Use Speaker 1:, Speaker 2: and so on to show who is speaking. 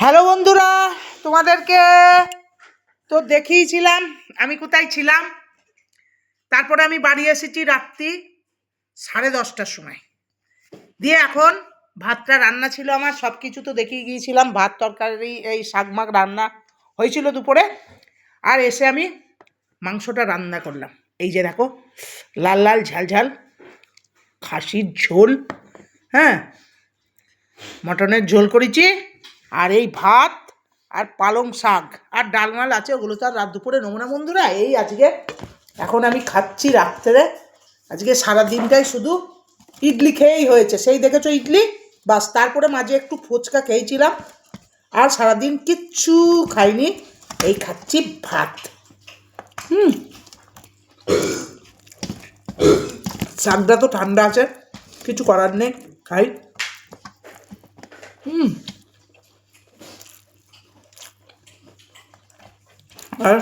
Speaker 1: Hello বন্ধুরা, তোমাদেরকে তো দেখিয়েছিলাম আমি কোথায় ছিলাম। তারপরে আমি বাড়ি এসেছি রাত্রি 10:30টার সময়। দিয়ে এখন ভাতটা রান্না ছিল আমার, সব কিছু তো দেখিয়ে গিয়েছিলাম। ভাত তরকারি এই শাক মাক রান্না হয়েছিল দুপুরে। আর এসে আমি মাংসটা রান্না করলাম। এই যে দেখো, লাল লাল ঝাল ঝাল খাসির ঝোল, হ্যাঁ, মটনের ঝোল করেছি। আর এই ভাত আর পালং শাক আর ডালমাল আছে, ওগুলো তো আর রাত দুপুরে নমুনা বন্ধুরা। এই আজকে এখন আমি খাচ্ছি রাত্রে। আজকে সারাদিনটাই শুধু ইডলি খেয়েই হয়েছে, সেই দেখেছো ইডলি বাস। তারপরে মাঝে একটু ফুচকা খেয়েছিলাম, আর সারাদিন কিচ্ছু খাইনি। এই খাচ্ছি ভাত। শাকটা তো ঠান্ডা আছে, কিছু করার নেই, খাই। আর